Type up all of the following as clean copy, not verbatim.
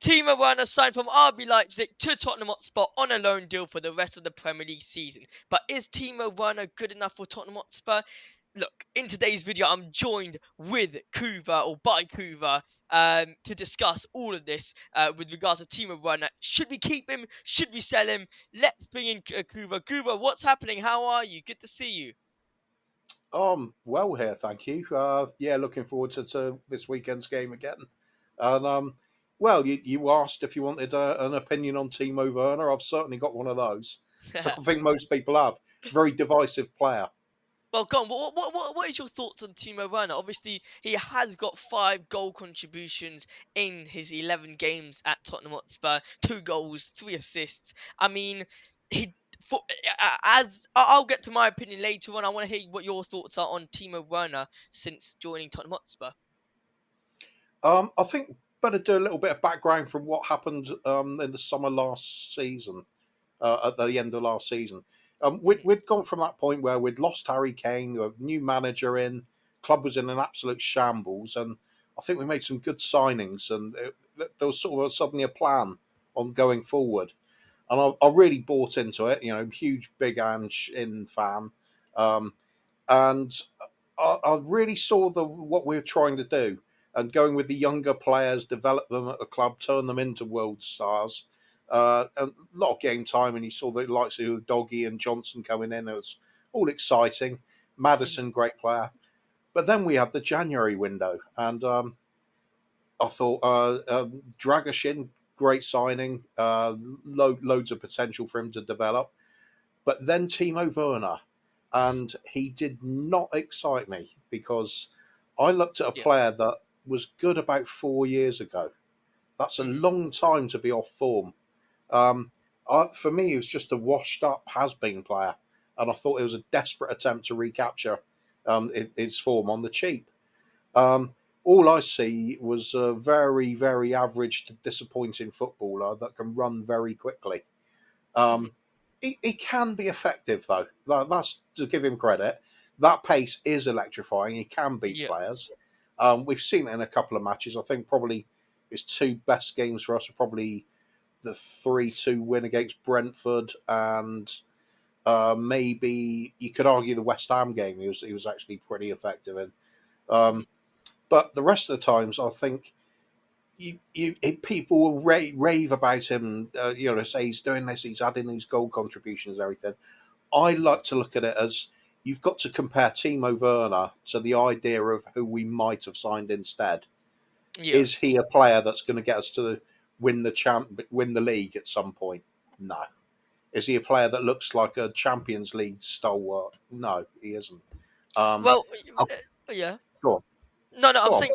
Timo Werner signed from RB Leipzig to Tottenham Hotspur on a loan deal for the rest of the Premier League season. But is Timo Werner good enough for Tottenham Hotspur? Look, in today's video, I'm joined with Kuva, or by Kuva, to discuss all of this with regards to Timo Werner. Should we keep him? Should we sell him? Let's bring in Kuva. Kuva, what's happening? How are you? Good to see you. Well here, thank you. Yeah, looking forward to this weekend's game again. And well, you asked if you wanted an opinion on Timo Werner. I've certainly got one of those. I think most people have. Very divisive player. Well, go on. What is your thoughts on Timo Werner? Obviously, he has got 5 goal contributions in his 11 games at Tottenham Hotspur. 2 goals, 3 assists. I mean, he. For, as I'll get to my opinion later on. I want to hear what your thoughts are on Timo Werner since joining Tottenham Hotspur. I think better do a little bit of background from what happened in the summer last season. At the end of last season, we'd gone from that point where we'd lost Harry Kane, a new manager in, club was in an absolute shambles, and I think we made some good signings, and there was sort of suddenly a plan on going forward, and I really bought into it. You know, huge big Ange in fan, and I really saw what we were trying to do, and going with the younger players, develop them at the club, turn them into world stars. A lot of game time, and you saw the likes of Doggy and Johnson coming in. It was all exciting. Maddison, great player. But then we had the January window, and I thought Dragoshin, great signing, loads of potential for him to develop. But then Timo Werner, and he did not excite me because I looked at a Yeah. player that was good about 4 years ago. That's a Mhm. long time to be off form. For me, he was just a washed-up has-been player, and I thought it was a desperate attempt to recapture his form on the cheap. All I see was a very, very average to disappointing footballer that can run very quickly. Mhm. Um, he can be effective, though. That's to give him credit. That pace is electrifying. He can beat Yeah. players. We've seen it in a couple of matches. I think probably his 2 best games for us are probably the 3-2 win against Brentford, and maybe you could argue the West Ham game. He was actually pretty effective in. Mhm. Um, but the rest of the times, I think people will rave about him. Say he's doing this, he's adding these goal contributions, everything. I like to look at it as you've got to compare Timo Werner to the idea of who we might have signed instead. Yeah. Is he a player that's going to get us to win the league at some point? No. Is he a player that looks like a Champions League stalwart? No, he isn't. Um, Well, I've, yeah. go on, No, go I'm on. saying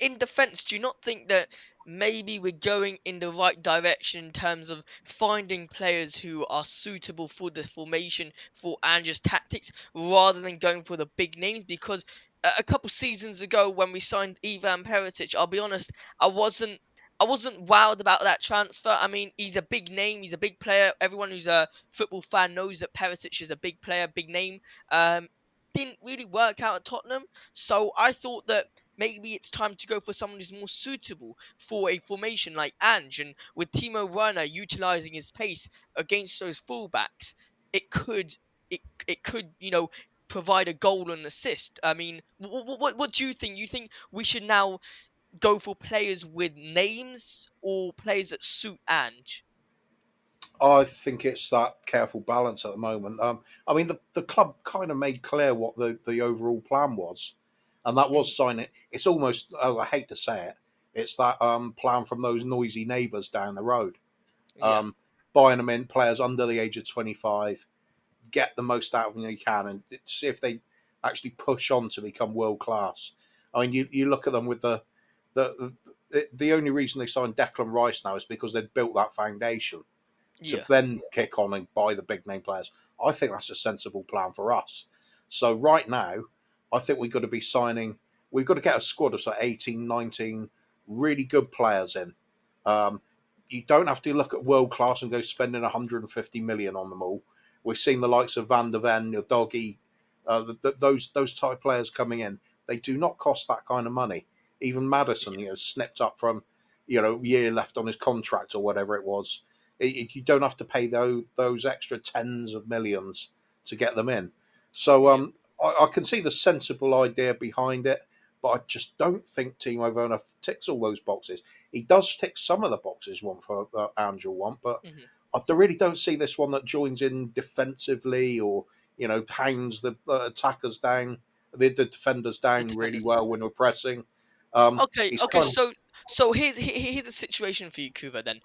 in defense, do you not think that maybe we're going in the right direction in terms of finding players who are suitable for the formation for Ange's tactics rather than going for the big names? Because a couple seasons ago when we signed Ivan Perisic, I'll be honest, I wasn't wowed about that transfer. I mean, he's a big name, he's a big player. Everyone who's a football fan knows that Perisic is a big player, big name. Um, didn't really work out at Tottenham. So I thought that maybe it's time to go for someone who's more suitable for a formation like Ange. And with Timo Werner utilizing his pace against those fullbacks, it could it could provide a goal and assist. I mean, what do you think? You think we should now go for players with names or players that suit Ange? I think it's that careful balance at the moment. I mean, the club kind of made clear what the overall plan was, and that Mhm. was signing. It's almost, oh, I hate to say it, it's that plan from those noisy neighbours down the road. Yeah, Um, Buying them in, players under the age of 25, get the most out of them you can, and see if they actually push on to become world class. I mean, you look at them with the the only reason they signed Declan Rice now is because they'd built that foundation to yeah, then kick on and buy the big name players. I think that's a sensible plan for us. So right now, I think we've got to be signing. We've got to get a squad of 18, 19 really good players in. Um, you don't have to look at world class and go spending 150 million on them all. We've seen the likes of Van der Ven, your Doggy, those type players coming in. They do not cost that kind of money. Even Madison, snipped up from year left on his contract or whatever it was. You don't have to pay those extra tens of millions to get them in. So Yeah. I can see the sensible idea behind it, but I just don't think Timo Werner ticks all those boxes. He does tick some of the boxes one for Ange want, but Hmm. I really don't see this one that joins in defensively or hangs the attackers down, the defenders The down really defenders. well when we're pressing. Okay, He's okay. kind of So here's the situation for you, Kuva. Then,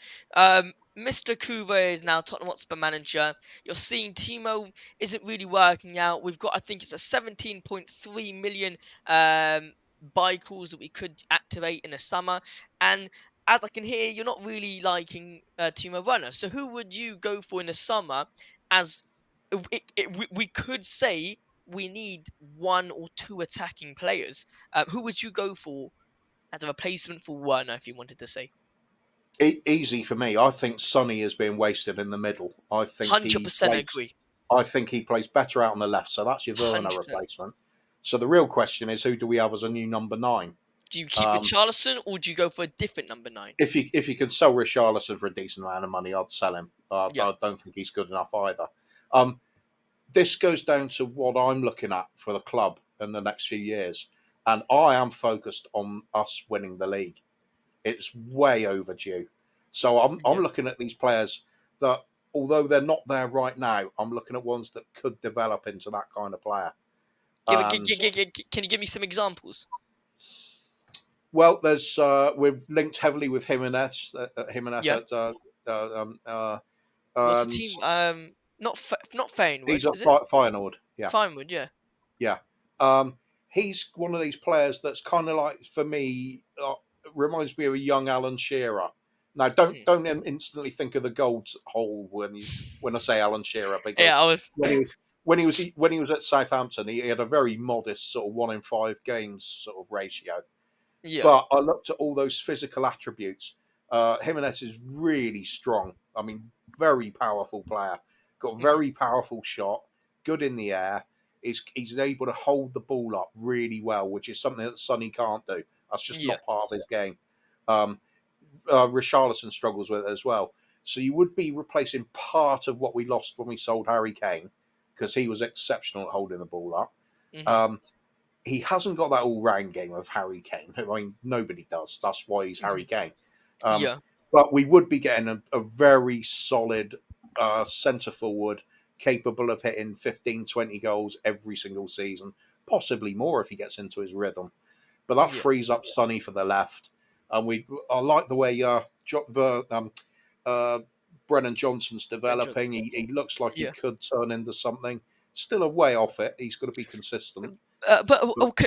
Mr. Kuva is now Tottenham Hotspur manager. You're seeing Timo isn't really working out. We've got, I think it's a 17.3 million buy clause that we could activate in the summer, and as I can hear, you're not really liking Timo Werner. So who would you go for in the summer? As we could say we need one or two attacking players. Who would you go for as a replacement for Werner, if you wanted to say? easy for me. I think Sonny is being wasted in the middle. 100% agree. I think he plays better out on the left. So that's your Werner 100%. replacement. So the real question is, who do we have as a new number 9? Do you keep Um, Richarlison or do you go for a different number 9? if you can sell Richarlison for a decent amount of money, I'd sell him. Yeah. I don't think he's good enough either. Um, this goes down to what I'm looking at for the club in the next few years, and I am focused on us winning the league. It's way overdue. So I'm Yeah. looking at these players that, although they're not there right now, I'm looking at ones that could develop into that kind of player. And Can you give me some examples? well, there's we're linked heavily with Jimenez Yeah. at What's the and team? Not Feyenoord, he's a is it? Feyenoord. Yeah, Feyenoord, yeah. yeah. He's one of these players that's kind of like, for me, reminds me of a young Alan Shearer. Now, Hmm. don't instantly think of the gold hole when I say Alan Shearer, Yeah, because I was. when he was when he was at Southampton, he had a very modest sort of 1 in 5 games sort of ratio. Yeah. But I looked at all those physical attributes. Jimenez is really strong. I mean, very powerful player. Got Hmm. very powerful shot. Good in the air. He's able to hold the ball up really well, which is something that Sonny can't do. That's just Yeah. not part of his game. Um, Richarlison struggles with it as well. So you would be replacing part of what we lost when we sold Harry Kane, because he was exceptional at holding the ball up. Hmm. Um, he hasn't got that all round game of Harry Kane. I mean, nobody does. That's why he's Hmm. Harry Kane. Um, Yeah. but we would be getting a very solid centre forward capable of hitting 15, 20 goals every single season, possibly more if he gets into his rhythm. But that Yeah. frees up Sonny for the left. And I like the way uh, Brennan Johnson's Brennan Johnson. developing. He looks like he Yeah. could turn into something. Still a way off it. He's got to be consistent. But But okay,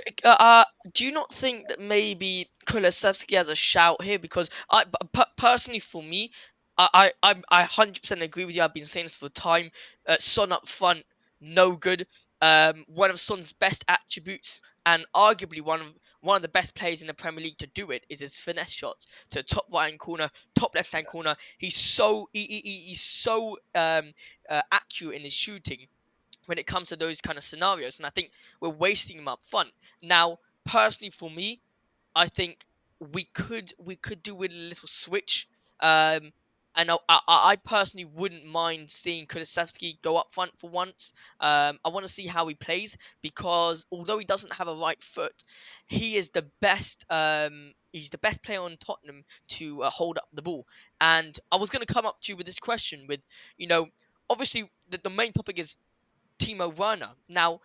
do you not think that maybe Kulusevski has a shout here? Because personally, for me, I 100% agree with you. I've been saying this for time. Son up front, no good. One of Son's best attributes, and arguably one of the best players in the Premier League to do it, is his finesse shots to the top right hand corner, top left hand corner. He's so accurate in his shooting when it comes to those kind of scenarios. And I think we're wasting him up front. Now, personally, for me, I think we could do with a little switch. Um, and I personally wouldn't mind seeing Kulusevski go up front for once. I want to see how he plays, because although he doesn't have a right foot, he is the best. He's the best player on Tottenham to hold up the ball. And I was going to come up to you with this question, with you know, obviously the main topic is Timo Werner. Now,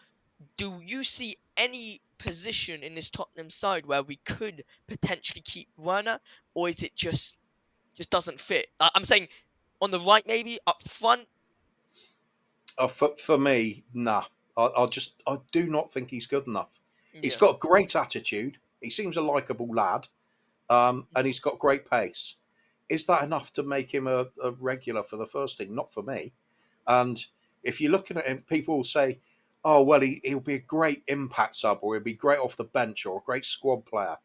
do you see any position in this Tottenham side where we could potentially keep Werner, or is it just doesn't fit? I'm saying on the right, maybe up front. for me, nah. I do not think he's good enough. He's Yeah. got a great attitude. He seems a likable lad, and he's got great pace. Is that enough to make him a regular for the first team? Not for me. And if you're looking at him, people will say, "Oh, well, he'll be a great impact sub, or he'll be great off the bench, or a great squad player."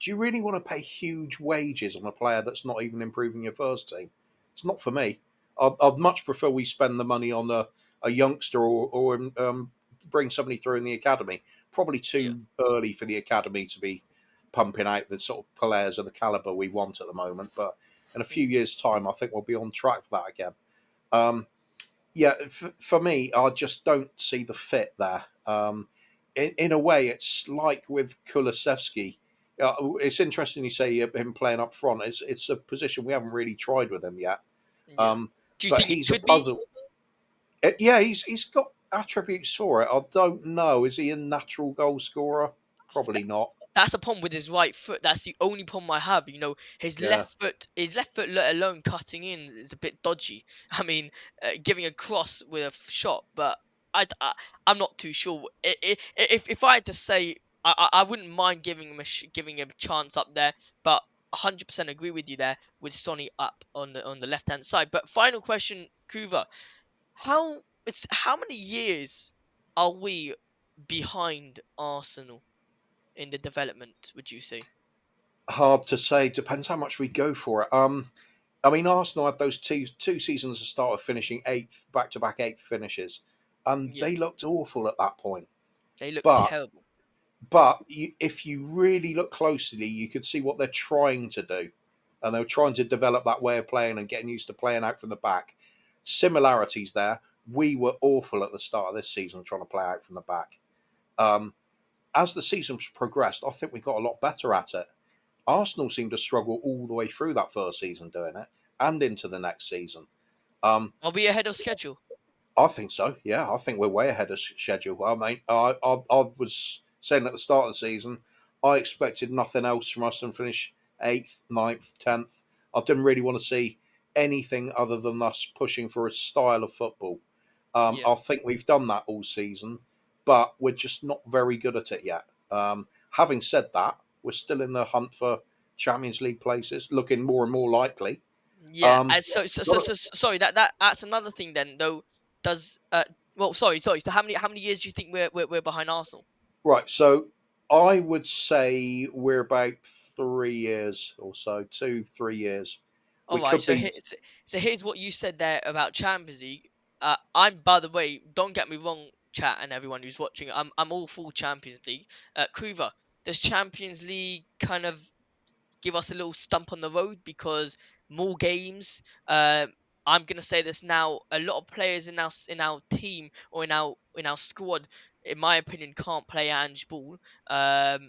Do you really want to pay huge wages on a player that's not even improving your first team? It's not for me. I'd much prefer we spend the money on a youngster, or bring somebody through in the academy. Probably Yeah. too early for the academy to be pumping out the sort of players of the caliber we want at the moment. But in a few Mm. years' time, I think we'll be on track for that again. Um, yeah, for me, I just don't see the fit there. In a way, it's like with Kulusevski. It's interesting you say him playing up front. It's a position we haven't really tried with him yet. Yeah. Um, Do you but think it he's a could be? puzzle. Yeah, he's got attributes for it. I don't know. Is he a natural goal scorer? Probably not. That's the problem with his right foot. That's the only problem I have. Yeah, His left foot, let alone cutting in, is a bit dodgy. I mean, giving a cross with a shot, but I'm not too sure. If I had to say, I wouldn't mind giving him giving him a chance up there, but 100% agree with you there with Sonny up on the left hand side. But final question, Kuva, how many years are we behind Arsenal in the development, would you say? hard to say. Depends how much we go for it. I mean, Arsenal had those two seasons that started finishing eighth, back to back eighth finishes, and Yeah, they looked awful at that point. they look But terrible. if you really look closely, you could see what they're trying to do, and they were trying to develop that way of playing and getting used to playing out from the back. Similarities there. We were awful at the start of this season trying to play out from the back. Um, as the season progressed, I think we got a lot better at it. Arsenal seemed to struggle all the way through that first season doing it and into the next season. Um, Are we ahead of schedule? I think so. Yeah, I think we're way ahead of schedule. I mean, I was saying at the start of the season, I expected nothing else from us than finish eighth, ninth, 10th. I didn't really want to see anything other than us pushing for a style of football. Yeah, I think we've done that all season, but we're just not very good at it yet. Having said that, we're still in the hunt for Champions League places, looking more and more likely. yeah. Um, And got sorry, that's another thing then. Though, does well, sorry. So how many years do you think we're behind Arsenal? Right. So I would say we're about 3 years or so, 2, 3 years. All We right. could be So here's what you said there about Champions League. I'm, by the way, don't get me wrong, chat and everyone who's watching. I'm all for Champions League. Kuva, does Champions League kind of give us a little stump on the road because more games. I'm gonna say this now. A lot of players in our team or in our squad, in my opinion, can't play Ange ball. Are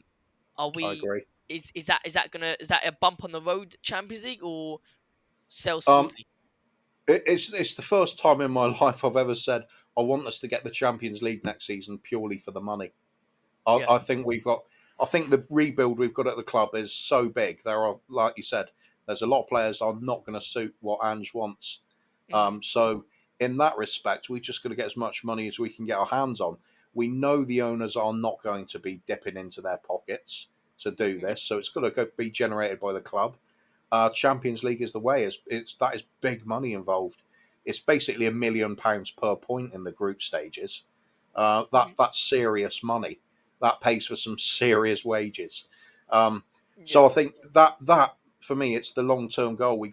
I we? agree. Is that a bump on the road Champions League or sail Um, smoothly? it's the first time in my life I've ever said I want us to get the Champions League next season purely for the money. Yeah. I think we've got. I think the rebuild we've got at the club is so big. There are, like you said, there's a lot of players are not going to suit what Ange wants. Hmm. So in that respect, we just got to get as much money as we can get our hands on. We know the owners are not going to be dipping into their pockets to do Yeah. this, so it's got to be generated by the club. Champions League is the way. It's that is big money involved. It's basically £1 million per point in the group stages. Hmm. That's serious money. That pays for some serious wages. Yeah. So I think that for me, it's the long term goal. We've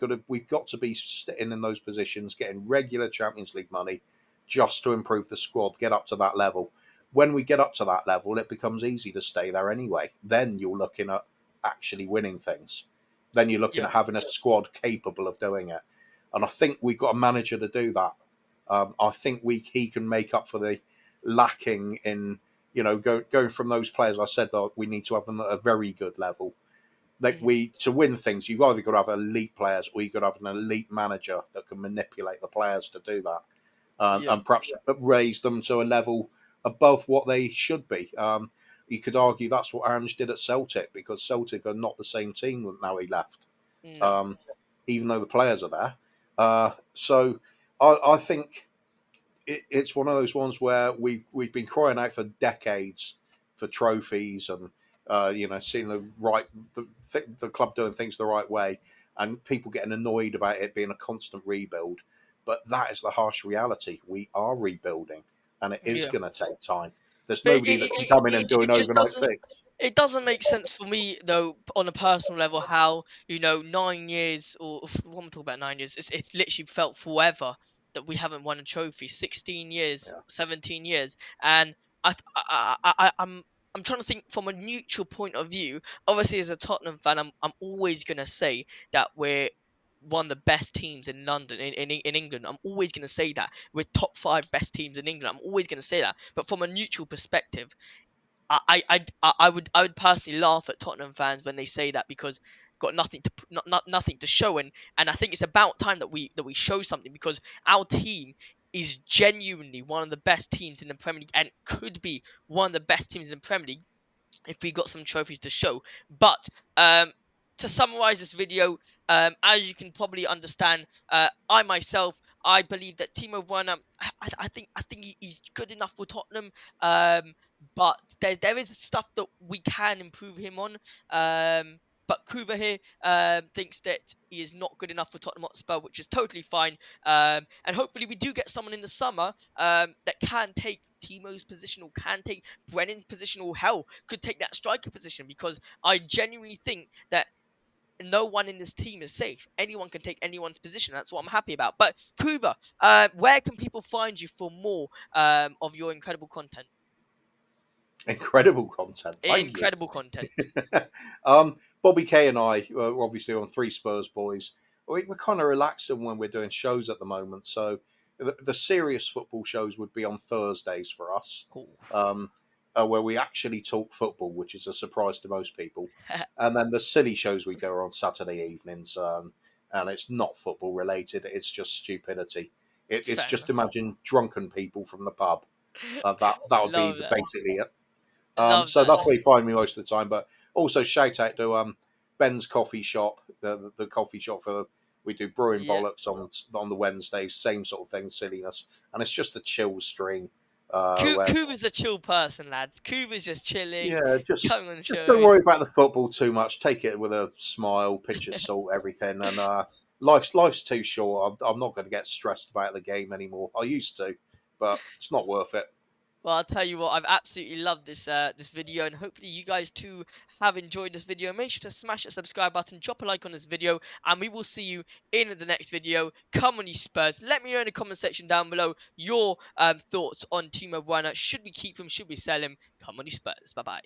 got to be sitting in those positions, getting regular Champions League money, just to improve the squad, get up to that level. When we get up to that level, it becomes easy to stay there anyway. Then you're looking at actually winning things. Then you're looking Yeah. at having a squad capable of doing it. And I think we've got a manager to do that. I think he can make up for the lacking in going from those players. I said that we need to have them at a very good level. Like Hmm. we to win things, you've either got to have elite players or you've got to have an elite manager that can manipulate the players to do that, Yeah. and perhaps raise them to a level above what they should be. You could argue that's what Ange did at Celtic because Celtic are not the same team now he left, No. um, even though the players are there. So I think it's one of those ones where we've been crying out for decades for trophies and seeing the club doing things the right way and people getting annoyed about it being a constant rebuild. But that is the harsh reality. We are rebuilding, and it is Yeah. going to take time. There's But nobody that can come in and do it an just overnight doesn't. fix. It doesn't make sense for me though, on a personal level, how 9 years or what am I talking about 9 years? It's literally felt forever that we haven't won a trophy. 16 years, Yeah. 17 years, and I, th- I I'm I'm trying to think from a neutral point of view. Obviously, as a Tottenham fan, I'm always gonna say that we're one of the best teams in London, in England. I'm always gonna say that we're top five best teams in England. I'm always gonna say that. But from a neutral perspective, I would personally laugh at Tottenham fans when they say that, because got nothing to nothing to show. And I think it's about time that we show something, because our team is genuinely one of the best teams in the Premier League, and could be one of the best teams in the Premier League if we got some trophies to show. But to summarize this video, as you can probably understand, I myself, I believe that Timo Werner, I think he's good enough for Tottenham. But there is stuff that we can improve him on. But Kuva here thinks that he is not good enough for Tottenham Hotspur, which is totally fine. And hopefully we do get someone in the summer that can take Timo's position, or can take Brennan's position, or hell, could take that striker position, because I genuinely think that no one in this team is safe. Anyone can take anyone's position. That's what I'm happy about. But Kuva, where can people find you for more of your incredible content? Incredible content. Thank you. Incredible content. Bobby K and I are obviously on Three Spurs Boys. We're kind of relaxing when we're doing shows at the moment. So the serious football shows would be on Thursdays for us, Cool. where we actually talk football, which is a surprise to most people. And then the silly shows we do are on Saturday evenings, and it's not football related. It's just stupidity. It's Fair just enough. imagine drunken people from the pub. That would be Love that. basically it. Love So that. that's where you find me most of the time. But also shout out to Ben's coffee shop, the coffee shop for we do brewing Yeah. bollocks on the Wednesdays, same sort of thing, silliness, and it's just a chill stream. Where Kuva's a chill person, lads. Kuva's just chilling, yeah, just coming on just don't worry shows. about the football too much. Take it with a smile, pinch of salt, everything, and life's too short. I'm not going to get stressed about the game anymore. I used to, but it's not worth it. Well, I'll tell you what, I've absolutely loved this video, and hopefully you guys too have enjoyed this video. Make sure to smash the subscribe button, drop a like on this video, and we will see you in the next video. Come on, you Spurs. Let me know in the comment section down below your thoughts on Timo Werner. Should we keep him? Should we sell him? Come on, you Spurs. Bye bye.